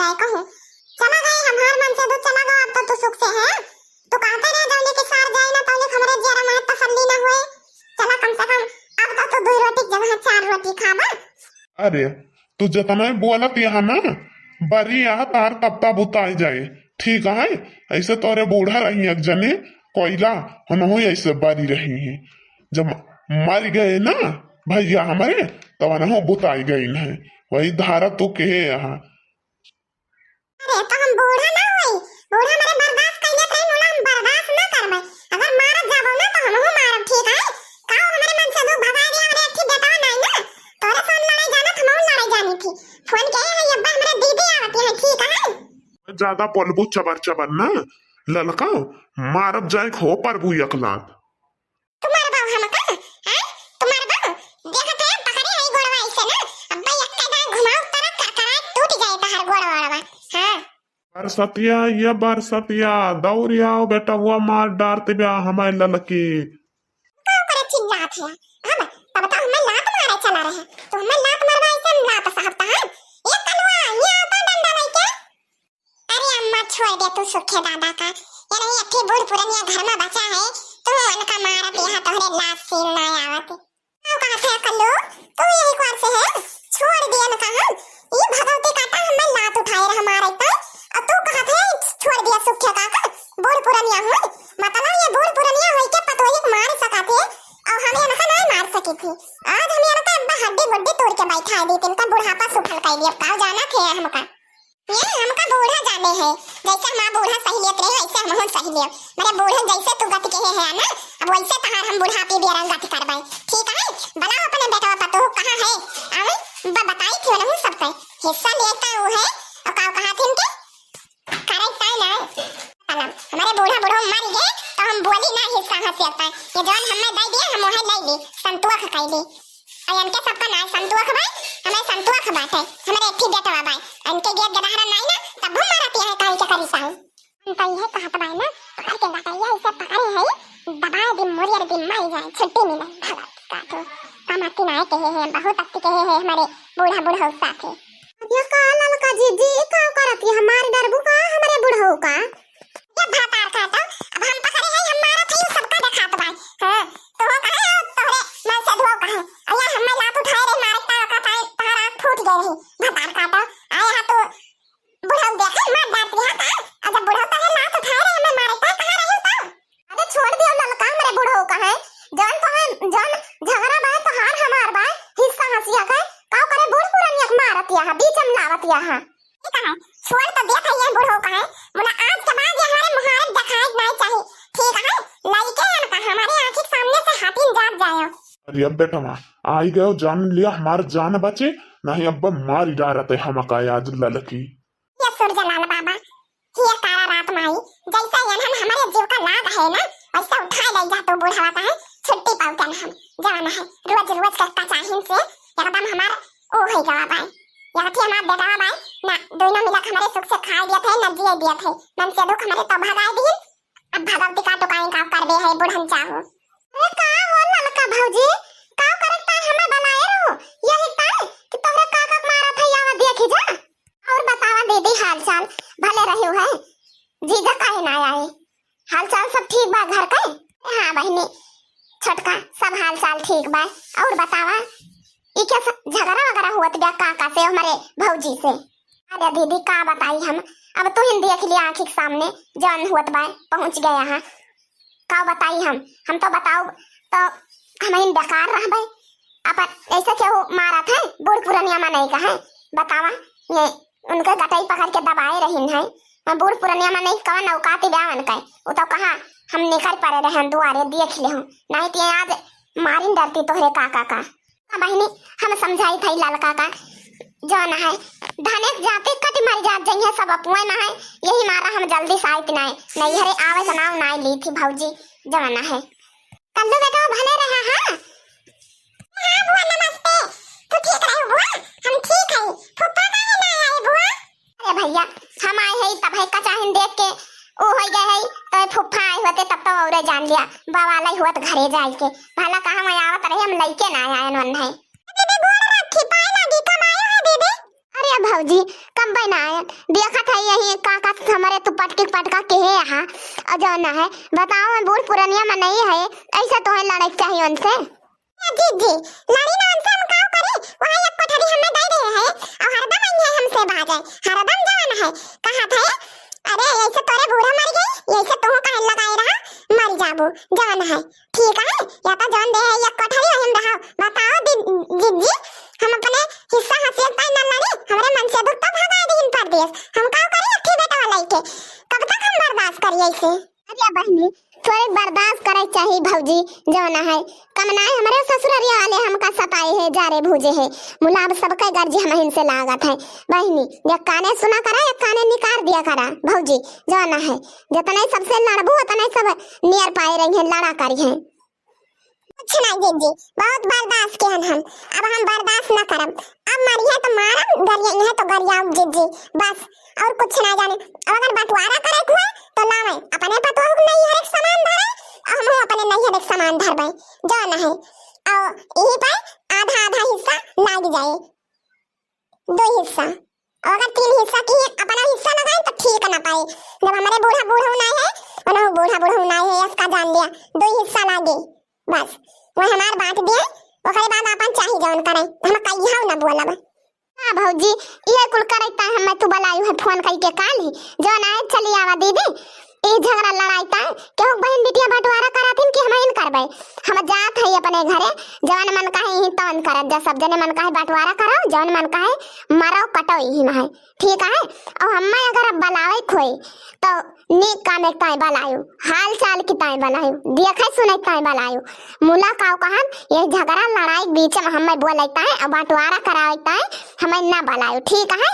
जाए कहूँ। चला गए हमार मन से तो चला गया, अब तो तू सुख से है। तो कहते रहे जौने के सार जाए ना तौने हमारे जरा में तसल्ली ना हुए। चला कम से कम अब तो तू 2 रोटी की जगह 4 रोटी खाबा। अरे तू जितना बोलत यहाँ ना बरी यहाँ तार तब तब उतार जाए, ठीक है। ऐसे तोरे बूढ़ा रही एक जने कोयला हम ऐसे बरी रही है। जब मर गए ना भैया हमारे तब तो बुताई गई है, वही धारा तू कहे यहाँ। अरे तो हम बूढ़ा ना होई, बूढ़ा मेरे बर्दाश्त कइले तई मोला हम बर्दाश्त ना करबै। अगर मारत जाबो ना तो हमहु मारब, ठीक है। काओ हमारे मन से दुख भगा दिया, हमारे अच्छी बेटा नहीं ना तोरे साथ लड़ाई जाना था, हमहु लड़ाई जानी थी। फोन के है अब्बा हमारे दीदी आवती है, ठीक है। ज्यादा पलबू चबर चबर ना ललका मारब जाए खो पर बू एकलात तुम्हारे बाप हमका हैं, तुम्हारे बाप देखत है पकड़े है गोड़वा ऐसे ना अब्बा एक का घुमाओ तरह करकरा टूट जाए तहर गोड़वा। हां बरसतिया ये बरसतिया दौड़ियाओ बेटा हुआ मार डारते ब्या हमारे ललकी का करे चिल्लात है। अब तब तो हमें लात मारे चला रहे, तो हमें लात मारवा ऐसे हम लात साहब है। ये कलवा ये आता डंडा लेके। अरे अम्मा छोड़ दे तू सुखे दादा का, ये नहीं अठी बूढ़ पुरनिया घर में बचा है तो उनका मारत यहाँ तोहरे लात सील ना आवत। आओ कहां थे कल्लू, तू यही क्वार से है, छोड़ दिया न कहां। ये भगवती काटा हमें लात उठाए रहा मारे तो, और तू कहां थे छोड़ दिया सुखे काका। बूढ़ पुरनिया हुई मतलब ये बूढ़ पुरनिया होई के पतोही मार सकाते और हम ये नहीं मार सकी थी। आज हम ये तो अब्बा हड्डी गुड्डी तोड़ के बैठा दी, तिनका बुढ़ापा सुखल कर दिया। का जाना थे हमका, ये हमका बूढ़ा जाने है। जैसे हमारा बूढ़ा सहेलियत रहे वैसे हम हो सहेलियत। मेरे बूढ़े जैसे तू गति के है ना, अब वैसे तहार हम बुढ़ापे भी रंग गति करबाई, ठीक है। बला अपने बेटा पतो कहां है, आवे बताई थी ना सब पे हिस्सा लेता वो है और का कहा थी इनके करता ना हमारे बूढ़ा बूढ़ो मर गए तो हम बोली ना हिस्सा हंसियत है। ये जवान हमें दे दिए हम ओहे ले ली संतुआ खकाई दी और इनके सबका ना संतुआ खबाई, हमें संतुआ खबाते हमारे एक ही बेटा बाबाई इनके गेट गदहरा नहीं ना तब हम मारती है काई के करिता है अंतई है कहत बाई ना पकड़ के बताइए ऐसे पकड़े है दबाए दिन मोरियर दिन माई जाए छुट्टी मिले भला का तो कमाती ना कहे है बहुत अति कहे है हमारे बूढ़ा बूढ़ा साथे। ये का ललका जीजी का करती हमारे डरबू का हमारे बूढ़ो का ये भातार का तो अब हम पकड़े है हमारा थे सबका दिखात बाई। हां तो वो कहे तोरे मन से धो कहे अया हमें लात उठाए रे मारता का तार आंख फूट गई है भातार का तो आया तो बूढ़ा देखे मार डांट दिया था। अब बूढ़ा तो है लात उठाए रे हमें मारता कहां रहे तो अरे छोड़ दियो ललका हमारे बूढ़ो का है जान तो है जान झगड़ा बाय तो हार हमार बाय हिस्सा हंसिया का का करे बूढ़ पुरनिया मारत या बीच में लावत या हां ये कहां छोड़ तो देख ये बूढ़ो का है बोला आज के बाद ये हमारे मुहारत दिखाए नहीं चाहिए, ठीक है। लइके हम का हमारे आंख के सामने से हाथी जात जाए। अरे अब बेटा माँ आई गए जान लिया हमार जान बचे नहीं अब मार डारत है हम का आज ललकी। ये सूरजलाल बाबा ये तारा रात माई जैसा ये हम हमारे जीव का लाग है ना वैसा उठा ले जा तो बूढ़ा का है छुट्टी पाउतन हम जाना है रोज रोज करता चाहिए से एकदम हमार ओ है जवाब है या थी हमार बेटा बाई ना दोनों मिलकर हमारे सुख से खा दिया थे न जिए दिया थे मन से दुख हमारे तो भगा दिए। अब भगवती का तो काई का करबे है बुढ़न चाहो। अरे का हो ललका भौजी का करता हमें बनाए रहो यही ताल कि तोहरे काका मारा था यावा देखी जा और बतावा दीदी हाल चाल भले रहे है जीजा काहे ना आए हाल चाल सब ठीक बा घर का। हां बहनी छोटका सब हाल चाल ठीक बा और बतावा ई क्या झगड़ा वगैरह हुआ बा काका से हमारे भौजी से। अरे दीदी का बताई हम अब तू हिंदी देख लिया आंखी के सामने जान हुआ बा पहुंच गए यहाँ का बताई हम तो बताओ तो हम इन बेकार रह भाई अपन ऐसे क्यों मारा था बूढ़ पुरनिया में नहीं कहा बतावा ये उनके गटाई पकड़ के दबाए रही है बूढ़ पुरनिया में नहीं कवन औकाती ब्यावन का वो तो कहा हम निकल पड़े रहे दुआरे देख ले हूं नहीं तो आज मारिन डरती तोहरे काका का। बहनी हम समझाई थी ललका का जौन है धने जाते कट मर जात जइए सब अपुए में है यही मारा हम जल्दी से आइत नहीं हरे आवे सनाव नहीं ली थी भौजी जवाना है कल्लू बेटा भले रहा। हां बुआ नमस्ते तू ठीक रहे बुआ हम ठीक है फुप्पा काहे ना आए बुआ। अरे भैया हम आए है तब है कचाहिन देख के ओ हो गए है तो फुप्पा आए होते तब तो औरे जान लिया बावाला हुआ तो घरे जाए के भला कहां मैं आवत रहे हम लइके ना आए वन है। दीदी गोड़ रखी पाए लगी कब आयो है दीदी। अरे भौजी अब ना देखा था यही काका हमारे तू पटका के है यहाँ और जो ना है बताओ मैं बूढ़ पुरानिया में नहीं है ऐसा तो है लड़ाई चाहिए उनसे जी जी लड़ी ना उनसे हम काम करे वहां एक कोठरी हमें दे रहे हैं और हरदम आई है हमसे भागे हरदम जवान है कहा था अरे ऐसे तोरे बूढ़ा मर गई ऐसे तू काहे लगाए रहा मर जाबो जवान है ठीक है या तो जान दे है एक कोठरी हम रहा बताओ जी हम अपने हिस्सा हासिल पाए ना लड़ी हमारे मन से दुख तो भगा दिन परदेश हम का करे अठी बेटा वाला के कब तक हम बर्दाश्त करिए इसे अरे बहनी थोड़े बर्दाश्त करे चाहिए भौजी जो ना है कमना है हमारे ससुररिया वाले हमका सताए है जारे भूजे है मुलाब सबके गर्जी हम इनसे लागत है बहनी ये काने सुना करा या काने निकाल दिया करा भौजी जो ना है जितने सबसे लड़बू उतने सब नियर पाए रही है लड़ा करी है कुछ नहीं जी बहुत बर्दाश्त के हम अब हम बर्दाश्त न करब अब मरिए तो मारम गरिया है तो गरिया जी बस और कुछ ना जाने अब अगर बंटवारा करे हुआ तो लावे अपने पतोह नहीं हर एक सामान धरे और हम अपने नहीं हर एक सामान धरबे जो ना है और यही पर आधा आधा हिस्सा लाग जाए 2 हिस्सा और अगर 3 हिस्सा की अपना हिस्सा लगाए तो ठीक ना पाए जब हमारे बूढ़ा ना है और बूढ़ा ना है इसका जान लिया 2 हिस्सा लागे बस वो हमार बांट दिए ओकरे बाद अपन चाही जौन करे हम कहिया ना बोलब हां भौजी ये कुल करैता हम तू बुलायु है फोन कई के काल ही जो ना है चली आवा दीदी ए झगड़ा लड़ाईता केहू बहन बिटिया बंटवारा कराथिन कि हम इन करबै हम जात है अपने घरे जवन मन काहे ही तन करत जा सब जने मन काहे बंटवारा करो जवन मन काहे मारो कटो ही ना है ठीक है और हम अगर बुलावे खोई तो नीक काम एक ताई बुलायु हाल चाल की ताई बुलायु देखे सुने ताई बुलायु मुला काऊ कहन ये झगड़ा लड़ाई बीच में हम बोलैता है और बंटवारा करावैता है हम ना बुलायु ठीक है।